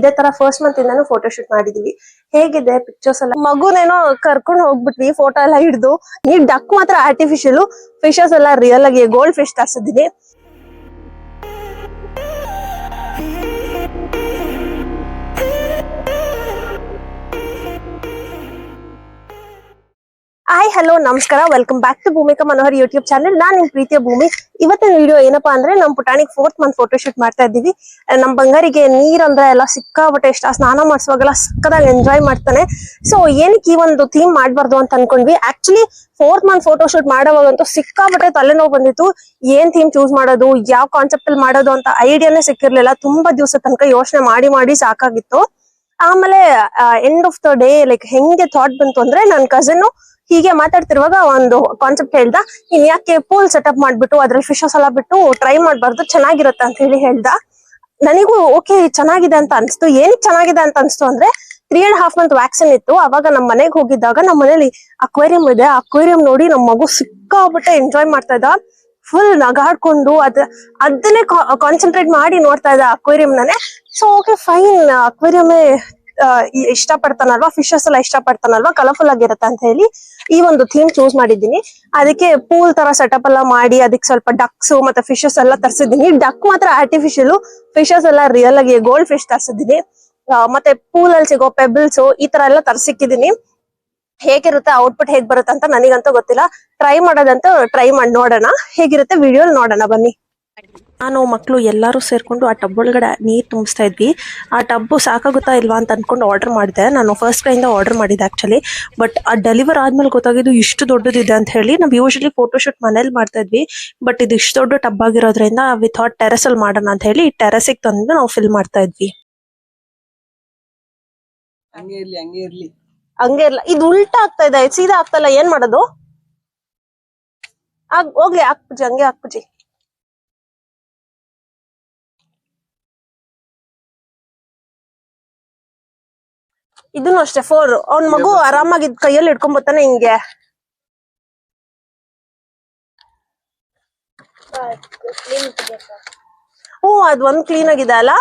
ಇದೇ ತರ first month ಇಂದಾನು photo shoot ಮಾಡಿದೀವಿ. ಹೇಗಿದೆ ಪಿಕ್ಚರ್ಸ್ ಎಲ್ಲ? ಮಗುನೇನೋ ಕರ್ಕೊಂಡು ಹೋಗ್ಬಿಟ್ವಿ ಫೋಟೋ ಎಲ್ಲ ಹಿಡಿದು. ಈ ಡಕ್ ಮಾತ್ರ ಆರ್ಟಿಫಿಷಿಯಲ್, ಫಿಶಸ್ ಎಲ್ಲ ರಿಯಲ್ ಆಗಿ ಗೋಲ್ಡ್ ಫಿಶ್ ತರಿಸಿದೀನಿ. ಹಾಯ್ ಹಲೋ ನಮಸ್ಕಾರ, welcome back to Bhoomika Manohar YouTube channel. ನಾನ್ ನಿಮ್ ಪ್ರೀತಿಯ ಭೂಮಿ. ಇವತ್ತಿನ ವಿಡಿಯೋ ಏನಪ್ಪಾ ಅಂದ್ರೆ ನಮ್ ಪುಟಾಣಿಗೆ 4th ಮಂತ್ ಫೋಟೋ ಶೂಟ್ ಮಾಡ್ತಾ ಇದ್ದೀವಿ. ನಮ್ ಬಂಗಾರಿಗೆ ನೀರ್ ಅಂದ್ರೆ ಎಲ್ಲ ಸಿಕ್ಕಾಬಟ್ಟೆ ಇಷ್ಟ. ಸ್ನಾನ ಮಾಡಿಸುವಾಗೆಲ್ಲ ಸಿಕ್ಕದಾಗಿ ಎಂಜಾಯ್ ಮಾಡ್ತಾನೆ. ಸೊ ಏನಕ್ಕೆ ಈ ಒಂದು ಥೀಮ್ ಮಾಡ್ಬಾರ್ದು ಅಂತ ಅನ್ಕೊಂಡ್ವಿ. Actually 4th month photo shoot ಮಾಡೋವಾಗಂತೂ ಸಿಕ್ಕಾಬಟ್ಟೆ ತಲೆನೋವು ಬಂದಿತ್ತು. ಏನ್ ಥೀಮ್ ಚೂಸ್ ಮಾಡೋದು, ಯಾವ ಕಾನ್ಸೆಪ್ಟ್ ಅಲ್ಲಿ ಮಾಡೋದು ಅಂತ ಐಡಿಯಾನೇ ಸಿಕ್ಕಿರ್ಲಿಲ್ಲ. ತುಂಬಾ ದಿವಸ ತನಕ ಯೋಚನೆ ಮಾಡಿ ಸಾಕಾಗಿತ್ತು. ಆಮೇಲೆ end of the day like ಹೆಂಗೆ ಥಾಟ್ ಬಂತು ಅಂದ್ರೆ, ನನ್ ಕಸಿನ್ ಹೀಗೆ ಮಾತಾಡ್ತಿರುವಾಗ ಒಂದು ಕಾನ್ಸೆಪ್ಟ್ ಹೇಳ್ದ, ಇನ್ ಯಾಕೆ ಪೂಲ್ ಸೆಟಪ್ ಮಾಡ್ಬಿಟ್ಟು ಅದ್ರಲ್ಲಿ ಫಿಶಸ್ ಎಲ್ಲ ಬಿಟ್ಟು ಟ್ರೈ ಮಾಡ್ಬಾರ್ದು, ಚೆನ್ನಾಗಿರುತ್ತೆ ಅಂತ ಹೇಳ್ದ. ನನಗೂ ಓಕೆ ಚೆನ್ನಾಗಿದೆ ಅಂತ ಅನ್ಸ್ತು. ಏನಕ್ಕೆ ಚೆನ್ನಾಗಿದೆ ಅಂತ ಅನ್ಸ್ತು ಅಂದ್ರೆ, 3.5 ಮಂತ್ ವ್ಯಾಕ್ಸಿನ್ ಇತ್ತು. ಅವಾಗ ನಮ್ ಮನೆಗೆ ಹೋಗಿದ್ದಾಗ ನಮ್ಮ ಮನೇಲಿ ಅಕ್ವೇರಿಯಂ ಇದೆ. ಅಕ್ವೇರಿಯಂ ನೋಡಿ ನಮ್ ಮಗು ಸಿಕ್ಕಾಬಿಟ್ಟೆ ಎಂಜಾಯ್ ಮಾಡ್ತಾ ಇದ್ದ. ಫುಲ್ ನಗಾಡ್ಕೊಂಡು ಅದನ್ನೇ ಕಾನ್ಸಂಟ್ರೇಟ್ ಮಾಡಿ ನೋಡ್ತಾ ಇದ್ದ ಅಕ್ವೇರಿಯಂನೇ. ಸೊ ಓಕೆ ಫೈನ್, ಅಕ್ವೇರಿಯಮೇ ಇಷ್ಟ ಪಡ್ತಾನಲ್ವಾ, ಫಿಶಸ್ ಎಲ್ಲ ಇಷ್ಟ ಪಡ್ತಾನಲ್ವಾ, ಕಲರ್ಫುಲ್ ಆಗಿರತ್ತೆ ಅಂತ ಹೇಳಿ ಈ ಒಂದು ಥೀಮ್ ಚೂಸ್ ಮಾಡಿದ್ದೀನಿ. ಅದಕ್ಕೆ ಪೂಲ್ ತರ ಸೆಟಪ್ ಎಲ್ಲ ಮಾಡಿ ಅದಕ್ಕೆ ಸ್ವಲ್ಪ ಡಕ್ಸ್ ಮತ್ತೆ ಫಿಶಸ್ ಎಲ್ಲ ತರಿಸಿದ್ದೀನಿ. ಡಕ್ ಮಾತ್ರ ಆರ್ಟಿಫಿಷಿಯಲ್, ಫಿಶಸ್ ಎಲ್ಲ ರಿಯಲ್ ಆಗಿ ಗೋಲ್ಡ್ ಫಿಶ್ ತರಿಸಿದ್ದೀನಿ. ಮತ್ತೆ ಪೂಲ್ ಅಲ್ಲಿ ಸಿಗೋ ಪೆಬಲ್ಸ್ ಈ ತರ ಎಲ್ಲ ತರಿಸಿಕ್ಕಿದೀನಿ. ಹೇಗಿರುತ್ತೆ ಔಟ್ಪುಟ್ ಹೇಗ್ ಬರುತ್ತೆ ಅಂತ ನನಗಂತೂ ಗೊತ್ತಿಲ್ಲ. ಟ್ರೈ ಮಾಡೋದಂತ ಟ್ರೈ ಮಾಡಿ ನೋಡೋಣ, ಹೇಗಿರುತ್ತೆ ವಿಡಿಯೋ ನೋಡೋಣ ಬನ್ನಿ. ನಾನು ಮಕ್ಕಳು ಎಲ್ಲರೂ ಸೇರ್ಕೊಂಡು ಆ ಟಬ್ ಒಳಗಡೆ ನೀರ್ ತುಂಬಿಸ್ತಾ ಇದ್ವಿ. ಆ ಟಬ್ಬು ಸಾಕಾಗುತ್ತಾ ಇಲ್ವಾ ಅಂತ ಅನ್ಕೊಂಡು ಆರ್ಡರ್ ಮಾಡಿದೆ. ನಾನು ಫಸ್ಟ್ ಕೈಯಿಂದ ಆರ್ಡರ್ ಮಾಡಿದ್ದೆ ಆಕ್ಚುಲಿ. ಬಟ್ ಆ ಡೆಲಿವರ್ ಆದ್ಮೇಲೆ ಗೊತ್ತಾಗಿದ್ದು ಇಷ್ಟು ದೊಡ್ಡದಿದೆ ಅಂತ ಹೇಳಿ. ನಾವು ಯೂಶಲಿ ಫೋಟೋ ಶೂಟ್ ಮನೇಲಿ ಮಾಡ್ತಾ ಇದ್ವಿ, ಬಟ್ ಇದು ಇಷ್ಟು ದೊಡ್ಡ ಟಬ್ ಆಗಿರೋದ್ರಿಂದ ವಿತ್ ಹಾಟ್ ಟೆರೆಸ್ ಅಲ್ಲಿ ಮಾಡೋಣ ಅಂತ ಹೇಳಿ ಟೆರೆಸಿಗೆ ತಂದು ನಾವು ಫಿಲ್ ಮಾಡ್ತಾ ಇದ್ವಿ. ಹಂಗೆ ಇರ್ಲಿ, ಇದು ಉಲ್ಟಾ ಆಗ್ತಾ ಇದೆ, ಸೀದಾ ಆಗ್ತಾ ಇಲ್ಲ. ಏನ್ ಮಾಡೋದು? ಹೋಗ್ಲಿ, ಹಾಕ್ಪುಜಿ, ಹಂಗೆ ಹಾಕ್ಪುಜಿ. ಇದನ್ನು ಅಷ್ಟೇ 4. ಅವ್ನ್ ಮಗು ಆರಾಮಾಗಿ ಕೈಯಲ್ಲಿ ಹಿಡ್ಕೊಂಡ್ ಬರ್ತಾನೆ ಹಿಂಗೆ. ಅದ್ ಒಂದ್ ಕ್ಲೀನ್ ಆಗಿದೆ ಅಲ್ಲ.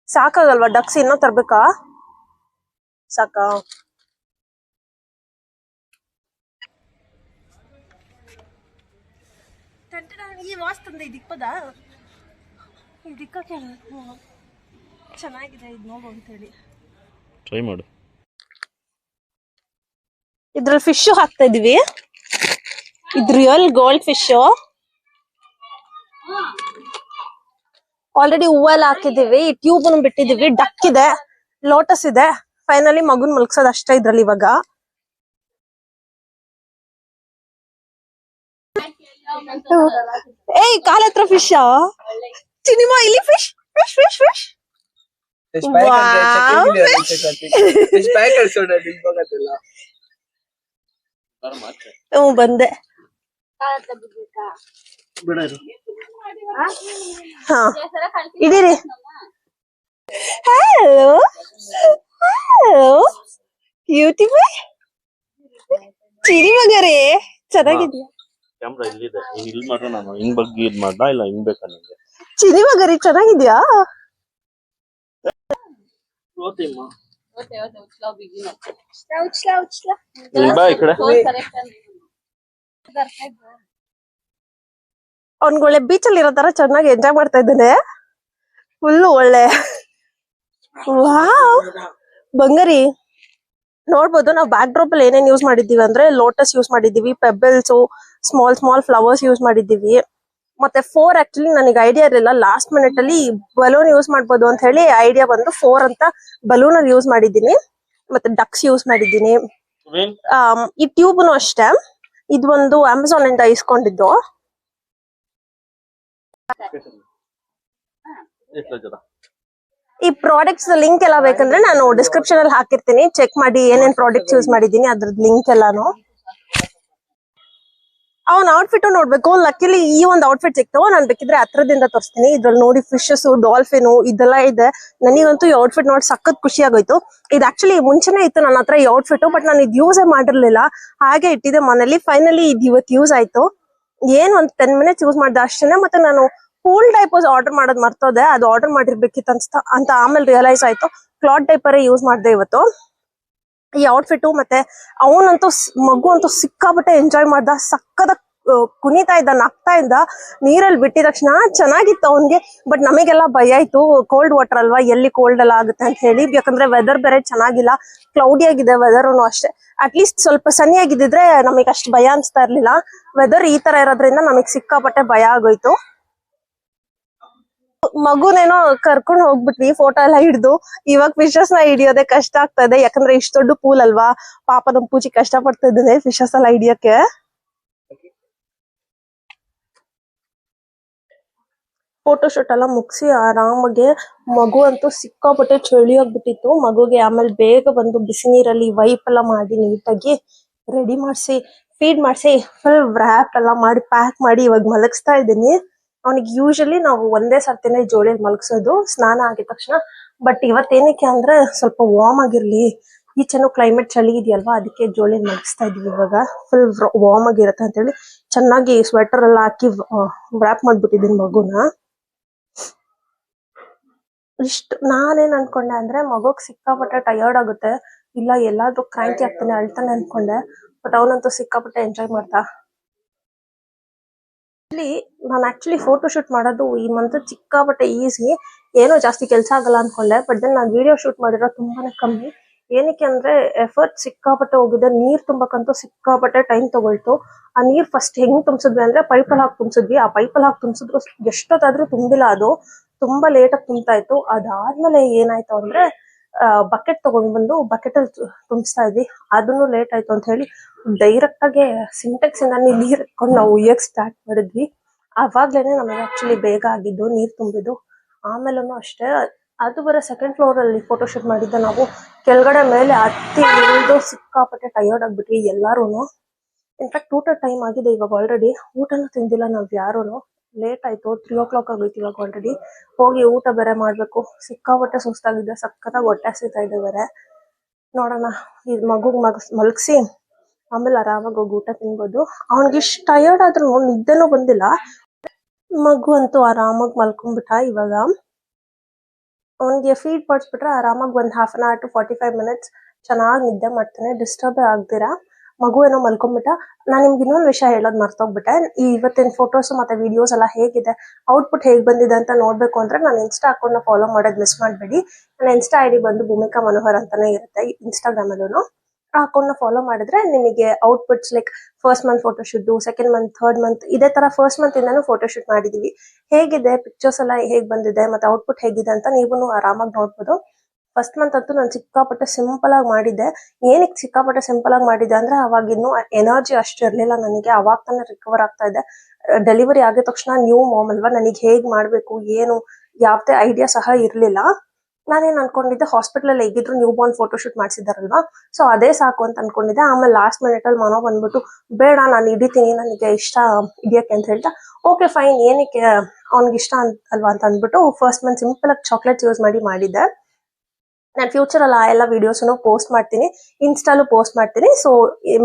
ಸಾಕಾಗಲ್ವಾ ಡಕ್ಸ್? ಇನ್ನೂ ತರ್ಬೇಕಾ? ಸಾಕಾ? ಈ ವಾಸ್ ತಂದೆ ಇದಿಪ್ಪದ ಇದಿಕ್ಕ ಚೆನ್ನಾಗಿದೆ, ಇದು ನೋಡು ಅಂತ ಹೇಳಿ ಟ್ರೈ ಮಾಡು. ಇದ್ರಲ್ಲಿ ಫಿಶ್ ಹಾಕ್ತಾ ಇದೀವಿ. ಇದು ರಿಯಲ್ ಗೋಲ್ಡ್ ಫಿಶ್. ಆಲ್ರೆಡಿ ಹೂವೆಲ್ಲ ಹಾಕಿದೀವಿ. ಈ ಟ್ಯೂಬ್ ಬಿಟ್ಟಿದೀವಿ. ಡಕ್ ಇದೆ, ಲೋಟಸ್ ಇದೆ. ಫೈನಲಿ ಮಗುನ್ ಮಲ್ಗ್ಸೋದ್ ಅಷ್ಟೇ ಇದ್ರಲ್ಲಿ ಇವಾಗ. ಏಯ್, ಕಾಲ ಹತ್ರ ಫಿಶ್. ಸಿನಿಮಾ ಇಲ್ಲಿ ಫಿಶ್ ಫಿಶ್ ಫಿಶ್ ಫಿಶ್. ಬಂದೆ. ಹಾ ಇದೀರಿ. ಹಲೋ ಹಲೋ ಕ್ಯೂಟಿ ಬಾಯ್, ಚಿರಿ ಮಗರೇ, ಚೆನ್ನಾಗಿದ್ಯಾ? ಕ್ಯಾಮ್ರಾ ಇಲ್ಲಿದೆ, ಇಲ್ಲಿ ಮಾಡು. ನಾನು ಹಿಂಗ್ ಬಗ್ಗೆ ಇದ್ ಮಾಡ್ಲಾ ಇಲ್ಲ ಹಿಂಗ್ ಬೇಕಾ ನಿಂಗೆ? ಚಿರಿ ಮಗರಿ ಚೆನ್ನಾಗಿದ್ಯಾ? ಅವ್ನ್ಗೊಳ್ಳೆ ಬೀಚ್ ಅಲ್ಲಿ ಇರೋ ತರ ಚೆನ್ನಾಗಿ ಎಂಜಾಯ್ ಮಾಡ್ತಾ ಇದ್ದಾನೆ. ಫುಲ್ಲು ಒಳ್ಳೆ. ವಾವ್ ಬಂಗಾರಿ, ನೋಡ್ಬೋದು ನಾವು ಬ್ಯಾಕ್ ಡ್ರಾಪ್ ಅಲ್ಲಿ ಏನೇನ್ ಯೂಸ್ ಮಾಡಿದೀವಿ ಅಂದ್ರೆ, ಲೋಟಸ್ ಯೂಸ್ ಮಾಡಿದೀವಿ, ಪೆಬಲ್ಸ್, ಸ್ಮಾಲ್ ಫ್ಲವರ್ಸ್ ಯೂಸ್ ಮಾಡಿದೀವಿ. ಮತ್ತೆ 4 ಆಕ್ಚುಲಿ ನನಗೆ ಐಡಿಯಾ ಇರಲಿಲ್ಲ. ಲಾಸ್ಟ್ ಮಿನಿಟ್ ಅಲ್ಲಿ ಬಲೂನ್ ಯೂಸ್ ಮಾಡ್ಬೋದು ಅಂತ ಹೇಳಿ ಐಡಿಯಾ ಬಂದು 4 ಅಂತ ಬಲೂನ್ ಅಲ್ಲಿ ಯೂಸ್ ಮಾಡಿದೀನಿ. ಮತ್ತೆ ಡಕ್ಸ್ ಯೂಸ್ ಮಾಡಿದೀನಿ. ಈ ಟ್ಯೂಬ್ನು ಅಷ್ಟೇ, ಇದು ಒಂದು ಅಮೆಝಾನ್ ಇಂದ ಇಸ್ಕೊಂಡಿದ್ದು. ಈ ಪ್ರಾಡಕ್ಟ್ಸ್ ಲಿಂಕ್ ಎಲ್ಲ ಬೇಕಂದ್ರೆ ನಾನು ಡಿಸ್ಕ್ರಿಪ್ಷನ್ ಅಲ್ಲಿ ಹಾಕಿರ್ತೀನಿ, ಚೆಕ್ ಮಾಡಿ ಏನೇನ್ ಪ್ರಾಡಕ್ಟ್ಸ್ ಯೂಸ್ ಮಾಡಿದೀನಿ ಅದ್ರದ್ ಲಿಂಕ್ ಎಲ್ಲಾನು. ಅವನ್ ಔಟ್ಫಿಟ್ ನೋಡ್ಬೇಕು. ಲಕ್ಕಿಲಿ ಈ ಒಂದು ಔಟ್ಫಿಟ್ ಸಿಕ್ತು. ನಾನ್ ಬೇಕಿದ್ರೆ ಹತ್ರದಿಂದ ತೋರಿಸ್ತೀನಿ. ಇದ್ರಲ್ಲಿ ನೋಡಿ ಫಿಶಸ್, ಡಾಲ್ಫಿನ್ ಇದೆಲ್ಲ ಇದೆ. ನನಗಂತೂ ಈ ಔಟ್ಫಿಟ್ ನೋಡಿ ಸಖತ್ ಖುಷಿ ಆಗೋಯ್ತು. ಇದು ಆಕ್ಚುಲಿ ಮುಂಚೆನೆ ಇತ್ತು ನನ್ನ ಹತ್ರ ಈ ಔಟ್ಫಿಟ್, ಬಟ್ ನಾನು ಇದು ಯೂಸೇ ಮಾಡಿರ್ಲಿಲ್ಲ, ಹಾಗೆ ಇಟ್ಟಿದ್ದೆ ಮನೇಲಿ. ಫೈನಲಿ ಇದು ಇವತ್ತು ಯೂಸ್ ಆಯ್ತು. ಏನ್ ಒಂದ್ 10 ಮಿನಿಟ್ಸ್ ಯೂಸ್ ಮಾಡ್ದೆ ಅಷ್ಟೇನೆ. ಮತ್ತೆ ನಾನು ಕೂಲ್ ಡೈಪರ್ಸ್ ಆರ್ಡರ್ ಮಾಡೋದ್ ಮರ್ತೋದೆ, ಅದು ಆರ್ಡರ್ ಮಾಡಿರ್ಬೇಕಿತ್ತು ಅಂತ ಆಮೇಲೆ ರಿಯಲೈಸ್ ಆಯ್ತು. ಕ್ಲಾತ್ ಡೈಪರೇ ಯೂಸ್ ಮಾಡ್ದೆ ಇವತ್ತು. ಈ ಔಟ್ಫಿಟ್ ಮತ್ತೆ ಅವನಂತೂ ಮಗು ಅಂತೂ ಸಿಕ್ಕಾಪಟ್ಟೆ ಎಂಜಾಯ್ ಮಾಡ್ದ, ಸಕ್ಕದ ಕುಣಿತಾ ಇದ್ದ, ನಗ್ತಾ ಇದ್ದ. ನೀರಲ್ಲಿ ಬಿಟ್ಟಿದ ತಕ್ಷಣ ಚೆನ್ನಾಗಿತ್ತು ಅವನ್ಗೆ. ಬಟ್ ನಮಗೆಲ್ಲ ಭಯ ಆಯ್ತು, ಕೋಲ್ಡ್ ವಾಟರ್ ಅಲ್ವಾ, ಎಲ್ಲಿ ಕೋಲ್ಡ್ ಎಲ್ಲ ಆಗುತ್ತೆ ಅಂತ ಹೇಳಿ. ಯಾಕಂದ್ರೆ ವೆದರ್ ಬೇರೆ ಚೆನ್ನಾಗಿಲ್ಲ, ಕ್ಲೌಡಿ ಆಗಿದೆ ವೆದರ್ ಅಷ್ಟೇ. ಅಟ್ಲೀಸ್ಟ್ ಸ್ವಲ್ಪ ಸನಿ ಆಗಿದ್ದಿದ್ರೆ ನಮಗೆ ಅಷ್ಟು ಭಯ ಅನ್ಸ್ತಾ ಇರ್ಲಿಲ್ಲ. ವೆದರ್ ಈ ತರ ಇರೋದ್ರಿಂದ ನಮಗ್ ಸಿಕ್ಕಾಪಟ್ಟೆ ಭಯ ಆಗೋಯ್ತು. ಮಗುನೇನೋ ಕರ್ಕೊಂಡ್ ಹೋಗ್ಬಿಟ್ವಿ ಫೋಟೋ ಎಲ್ಲ ಹಿಡ್ದು. ಇವಾಗ ಫಿಶಸ್ ನ ಹಿಡಿಯೋದೇ ಕಷ್ಟ ಆಗ್ತಾ ಇದೆ, ಯಾಕಂದ್ರೆ ಇಷ್ಟ ದೊಡ್ಡ ಪೂಲ್ ಅಲ್ವಾ. ಪಾಪ ನಮ್ ಪೂಜಿ ಕಷ್ಟ ಪಡ್ತಾ ಇದ್ದಾನೆ ಫಿಶಸ್ ಎಲ್ಲ ಹಿಡಿಯಕ್ಕೆ. ಫೋಟೋ ಶೂಟ್ ಎಲ್ಲ ಮುಗಿಸಿ ಆರಾಮಾಗೆ, ಮಗು ಅಂತೂ ಸಿಕ್ಕಾಪಟ್ಟೆ ಚಳಿ ಆಗ್ಬಿಟ್ಟಿತ್ತು ಮಗುಗೆ. ಆಮೇಲೆ ಬೇಗ ಬಂದು ಬಿಸಿ ನೀರಲ್ಲಿ ವೈಪ್ ಎಲ್ಲ ಮಾಡಿ ನೀಟಾಗಿ ರೆಡಿ ಮಾಡಿಸಿ ಫೀಡ್ ಮಾಡಿಸಿ ಫುಲ್ ವ್ರಾಪ್ ಎಲ್ಲ ಮಾಡಿ ಪ್ಯಾಕ್ ಮಾಡಿ ಇವಾಗ ಮಲಗಿಸ್ತಾ ಇದ್ದೀನಿ. ಅವನಿಗೆ ಯೂಶಲಿ ನಾವು ಒಂದೇ ಸರ್ತಿನೇ ಜೋಳಿಯಲ್ಲಿ ಮಲಗಿಸೋದು ಸ್ನಾನ ಆಗಿದ ತಕ್ಷಣ. ಬಟ್ ಇವತ್ತೇನಕ್ಕೆ ಅಂದ್ರೆ ಸ್ವಲ್ಪ ವಾರ್ಮ್ ಆಗಿರ್ಲಿ, ಈಚೆನೂ ಕ್ಲೈಮೇಟ್ ಚಳಿ ಇದೆಯಲ್ವಾ, ಅದಕ್ಕೆ ಜೋಳಿಯಲ್ಲಿ ಮಲಗಿಸ್ತಾ ಇದೀವಿ. ಇವಾಗ ಫುಲ್ ವಾರ್ಮ್ ಆಗಿರತ್ತೆ ಅಂತೇಳಿ ಚೆನ್ನಾಗಿ ಸ್ವೆಟರ್ ಎಲ್ಲ ಹಾಕಿ ವ್ರಾಪ್ ಮಾಡ್ಬಿಟ್ಟಿದ್ದೀನಿ ಮಗುನ. ನಾನೇನ್ ಅನ್ಕೊಂಡೆ ಅಂದ್ರೆ ಮಗುಗ್ ಸಿಕ್ಕಾಪಟ್ಟೆ ಟಯರ್ಡ್ ಆಗುತ್ತೆ, ಇಲ್ಲ ಎಲ್ಲಾದ್ರೂ ಕ್ರಾಂತಿ ಆಗ್ತಾನೆ ಅಳ್ತಾನೆ ಅನ್ಕೊಂಡೆ. ಬಟ್ ಅವನಂತೂ ಸಿಕ್ಕಾಪಟ್ಟೆ ಎಂಜಾಯ್ ಮಾಡ್ತಾ. ನಾನು ಆಕ್ಚುಲಿ ಫೋಟೋ ಶೂಟ್ ಮಾಡೋದು ಈ ಮಂತ್ ಸಿಕ್ಕಾಪಟ್ಟೆ ಈಸಿ, ಏನೋ ಜಾಸ್ತಿ ಕೆಲಸ ಆಗಲ್ಲ ಅನ್ಕೊಂಡೆ. ಬಟ್ ದೆನ್ ನಾನು ವಿಡಿಯೋ ಶೂಟ್ ಮಾಡಿರೋ ತುಂಬಾನೇ ಕಮ್ಮಿ. ಏನಕ್ಕೆ ಅಂದ್ರೆ ಎಫರ್ಟ್ ಸಿಕ್ಕಾಪಟ್ಟೆ ಹೋಗಿದೆ. ನೀರ್ ತುಂಬಕ್ಕಂತೂ ಸಿಕ್ಕಾಪಟ್ಟೆ ಟೈಮ್ ತಗೊಳ್ತು. ಆ ನೀರ್ ಫಸ್ಟ್ ಹೆಂಗ್ ತುಂಬಿಸಿದ್ವಿ ಅಂದ್ರೆ ಪೈಪಲ್ಲಿ ಹಾಕಿ ತುಂಬಿಸಿದ್ವಿ. ಆ ಪೈಪಲ್ಲಿ ಹಾಕಿ ತುಂಬಿಸಿದ್ರು ಎಷ್ಟೊತ್ತಾದ್ರೂ ತುಂಬಿಲ್ಲ, ಅದು ತುಂಬಾ ಲೇಟ್ ಆಗಿ ತುಂಬ್ತಾ ಇತ್ತು. ಅದಾದ್ಮೇಲೆ ಏನಾಯ್ತು ಅಂದ್ರೆ ಬಕೆಟ್ ತಗೊಂಡ್ ಬಂದು ಬಕೆಟ್ ಅಲ್ಲಿ ತುಂಬಿಸ್ತಾ ಇದ್ವಿ. ಅದನ್ನು ಲೇಟ್ ಆಯ್ತು ಅಂತ ಹೇಳಿ ಡೈರೆಕ್ಟ್ ಆಗಿ ಸಿಂಟೆಕ್ಸ್ ಇಂದ ನೀರ್ ಇಟ್ಕೊಂಡು ನಾವು ಉಯ್ಯಕ್ ಸ್ಟಾರ್ಟ್ ಮಾಡಿದ್ವಿ. ಅವಾಗ್ಲೇನೆ ನಮಗೆ ಆಕ್ಚುಲಿ ಬೇಗ ಆಗಿದ್ದು ನೀರ್ ತುಂಬಿದ್ದು. ಆಮೇಲೂ ಅಷ್ಟೇ, ಅದು ಬರೋ ಸೆಕೆಂಡ್ ಫ್ಲೋರ್ ಅಲ್ಲಿ ಫೋಟೋ ಶೂಟ್ ಮಾಡಿದ್ದ ನಾವು. ಕೆಳಗಡೆ ಮೇಲೆ ಹತ್ತಿ ಇಳಿದು ಸಿಕ್ಕಾಪಟ್ಟೆ ಟಯರ್ಡ್ ಆಗ್ಬಿಟ್ವಿ ಎಲ್ಲಾರುನು. ಇನ್ಫ್ಯಾಕ್ಟ್ ಊಟ ಟೈಮ್ ಆಗಿದೆ ಇವಾಗ ಆಲ್ರೆಡಿ. ಊಟನೂ ತಿಂದಿಲ್ಲ ನಾವ್ ಯಾರುನು. ಲೇಟ್ ಆಯ್ತು, 3 o'clock ಆಗೋಯ್ತು ಇವಾಗ ಆಲ್ರೆಡಿ. ಹೋಗಿ ಊಟ ಬೇರೆ ಮಾಡ್ಬೇಕು. ಸಿಕ್ಕಾಪಟ್ಟೆ ಸುಸ್ತಾಗಿದೆ, ಸಕ್ಕತ್ತಾಗಿ ಹೊಟ್ಟೆ ಹಸಿತಾ ಇದೆ ಬೇರೆ. ನೋಡೋಣ, ಈ ಮಗುಗ್ ಮಲಗಿಸಿ ಆಮೇಲೆ ಆರಾಮಾಗಿ ಹೋಗಿ ಊಟ ತಿನ್ಬೋದು. ಅವ್ನಿಗೆ ಇಷ್ಟ ಟಯರ್ಡ್ ಆದ್ರೂ ನಿದ್ದೆನೂ ಬಂದಿಲ್ಲ. ಮಗು ಅಂತೂ ಆರಾಮಾಗಿ ಮಲ್ಕೊಂಡ್ಬಿಟ್ಟ. ಇವಾಗ ಅವನಿಗೆ ಫೀಡ್ ಮಾಡಿಸ್ಬಿಟ್ರೆ ಆರಾಮಾಗಿ ಒಂದ್ 1/2 hour to 45 minutes ಚೆನ್ನಾಗಿ ನಿದ್ದೆ ಮಾಡ್ತಾನೆ, ಡಿಸ್ಟರ್ಬ್ ಆಗ್ದಿರಾ. ಮಗು ಏನೋ ಮಲ್ಕೊಂಡ್ಬಿಟ್ಟ. ನಾನ್ ನಿಮ್ಗೆ ಇನ್ನೊಂದು ವಿಷಯ ಹೇಳೋದ್ ಮರ್ತೋಗ್ಬಿಟ್ಟೆ. ಈ ಇವತ್ತಿನ ಫೋಟೋಸ್ ಮತ್ತೆ ವಿಡಿಯೋಸ್ ಎಲ್ಲ ಹೇಗಿದೆ, ಔಟ್ಪುಟ್ ಹೇಗ್ ಬಂದಿದೆ ಅಂತ ನೋಡ್ಬೇಕು ಅಂದ್ರೆ ನಾನು ಇನ್ಸ್ಟಾ ಅಕೌಂಟ್ ನ ಫಾಲೋ ಮಾಡೋದ್ ಮಿಸ್ ಮಾಡ್ಬೇಡಿ. ನನ್ನ ಇನ್ಸ್ಟಾ ಐಡಿ ಬಂದು ಭೂಮಿಕಾ ಮನೋಹರ್ ಅಂತಾನೆ ಇರುತ್ತೆ ಇನ್ಸ್ಟಾಗ್ರಾಮ್ ಅಲ್ಲೂ. ಆ ಅಕೌಂಟ್ ನ ಫಾಲೋ ಮಾಡಿದ್ರೆ ನಿಮಗೆ outputs like first month photo shoot, second month, third month, ಇದೇ ತರ ಫಸ್ಟ್ ಮಂತ್ ಇಂದಾನು ಫೋಟೋ ಶೂಟ್ ಮಾಡಿದೀವಿ. ಹೇಗಿದೆ ಪಿಕ್ಚರ್ಸ್ ಎಲ್ಲ ಹೇಗ್ ಬಂದಿದೆ ಮತ್ತೆ ಔಟ್ಪುಟ್ ಹೇಗಿದೆ ಅಂತ ನೀವು ಆರಾಮಾಗಿ ನೋಡ್ಬೋದು. ಫಸ್ಟ್ ಮಂತ್ ಅಂತೂ ನಾನು ಸಿಕ್ಕಾಪಟ್ಟೆ ಸಿಂಪಲ್ ಆಗಿ ಮಾಡಿದ್ದೆ. ಏನಕ್ಕೆ ಸಿಕ್ಕಾಪಟ್ಟೆ ಸಿಂಪಲ್ ಆಗಿ ಮಾಡಿದ್ದೆ ಅಂದ್ರೆ ಅವಾಗ ಇನ್ನು ಎನರ್ಜಿ ಅಷ್ಟು ಇರ್ಲಿಲ್ಲ ನನಗೆ. ಅವಾಗ ತಾನೇ ರಿಕವರ್ ಆಗ್ತಾ ಇದೆ. ಡೆಲಿವರಿ ಆಗಿದ ತಕ್ಷಣ ನ್ಯೂ ಮಾಮ್ ಅಲ್ವಾ, ನನಗೆ ಹೇಗ್ ಮಾಡ್ಬೇಕು ಏನು ಯಾವ್ದೇ ಐಡಿಯಾ ಸಹ ಇರ್ಲಿಲ್ಲ. ನಾನೇನ್ ಅನ್ಕೊಂಡಿದ್ದೆ, ಹಾಸ್ಪಿಟಲ್ ಅಲ್ಲಿ ಹೇಗಿದ್ರು ನ್ಯೂ ಬಾರ್ನ್ ಫೋಟೋ ಶೂಟ್ ಮಾಡ್ಸಿದಾರಲ್ವಾ, ಸೊ ಅದೇ ಸಾಕು ಅಂತ ಅನ್ಕೊಂಡಿದ್ದೆ. ಆಮೇಲೆ ಲಾಸ್ಟ್ ಮಿನಿಟ್ ಅಲ್ಲಿ ಮನೋ ಬಂದ್ಬಿಟ್ಟು ಬೇಡ ನಾನು ಹಿಡಿತೀನಿ, ನನಗೆ ಇಷ್ಟ ಹಿಡಿಯಕ್ಕೆ ಅಂತ ಹೇಳ್ತಾ, ಓಕೆ ಫೈನ್ ಏನಕ್ಕೆ ಅವ್ನಿಗೆ ಇಷ್ಟ ಅಲ್ವಾ ಅಂತ ಅಂದ್ಬಿಟ್ಟು ಫಸ್ಟ್ ಮಂತ್ ಸಿಂಪಲ್ ಆಗಿ ಚಾಕ್ಲೇಟ್ಸ್ ಯೂಸ್ ಮಾಡಿದ್ದೆ. ನಾನು ಫ್ಯೂಚರ್ ಅಲ್ಲಿ ಆ ಎಲ್ಲ ವಿಡಿಯೋಸ್ನು ಪೋಸ್ಟ್ ಮಾಡ್ತೀನಿ, ಇನ್ಸ್ಟಾಲು ಪೋಸ್ಟ್ ಮಾಡ್ತೀನಿ. ಸೊ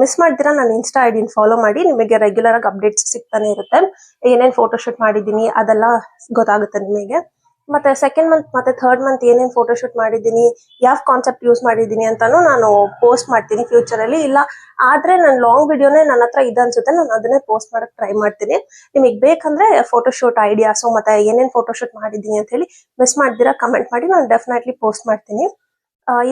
ಮಿಸ್ ಮಾಡ್ತೀರಾ ನನ್ನ ಇನ್ಸ್ಟಾ ಐಡಿ ಫಾಲೋ ಮಾಡಿ, ನಿಮಗೆ ರೆಗ್ಯುಲರ್ ಆಗಿ ಅಪ್ಡೇಟ್ಸ್ ಸಿಗ್ತಾನೆ ಇರುತ್ತೆ. ಏನೇನ್ ಫೋಟೋ ಶೂಟ್ ಮಾಡಿದೀನಿ ಅದೆಲ್ಲ ಗೊತ್ತಾಗುತ್ತೆ ನಿಮಗೆ. ಮತ್ತೆ ಸೆಕೆಂಡ್ ಮಂತ್ ಮತ್ತೆ ಥರ್ಡ್ ಮಂತ್ ಏನೇನ್ ಫೋಟೋ ಶೂಟ್ ಮಾಡಿದೀನಿ, ಯಾವ ಕಾನ್ಸೆಪ್ಟ್ ಯೂಸ್ ಮಾಡಿದೀನಿ ಅಂತಾನು ನಾನು ಪೋಸ್ಟ್ ಮಾಡ್ತೀನಿ ಫ್ಯೂಚರ್ ಅಲ್ಲಿ. ಇಲ್ಲ ಆದ್ರೆ ನನ್ನ ಲಾಂಗ್ ವಿಡಿಯೋನೇ ನನ್ನ ಹತ್ರ ಇದೆ ಅನ್ಸುತ್ತೆ, ನಾನು ಅದನ್ನೇ ಪೋಸ್ಟ್ ಮಾಡಕ್ ಟ್ರೈ ಮಾಡ್ತೀನಿ. ನಿಮಗೆ ಬೇಕಂದ್ರೆ ಫೋಟೋ ಶೂಟ್ ಐಡಿಯಾಸ್ ಮತ್ತೆ ಏನೇನ್ ಫೋಟೋ ಶೂಟ್ ಮಾಡಿದೀನಿ ಅಂತ ಹೇಳಿ ಮಿಸ್ ಮಾಡ್ದಿರಾ ಕಮೆಂಟ್ ಮಾಡಿ, ನಾನು ಡೆಫಿನೆಟ್ಲಿ ಪೋಸ್ಟ್ ಮಾಡ್ತೀನಿ.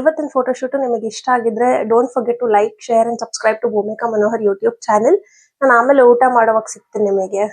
ಇವತ್ತಿನ ಫೋಟೋ ಶೂಟ್ ನಿಮಗೆ ಇಷ್ಟ ಆಗಿದ್ರೆ don't forget to like, share and subscribe to Bhoomika Manohar YouTube channel. ನಾನು ಆಮೇಲೆ ಊಟ ಮಾಡುವಾಗ ಸಿಗ್ತೀನಿ ನಿಮಗೆ.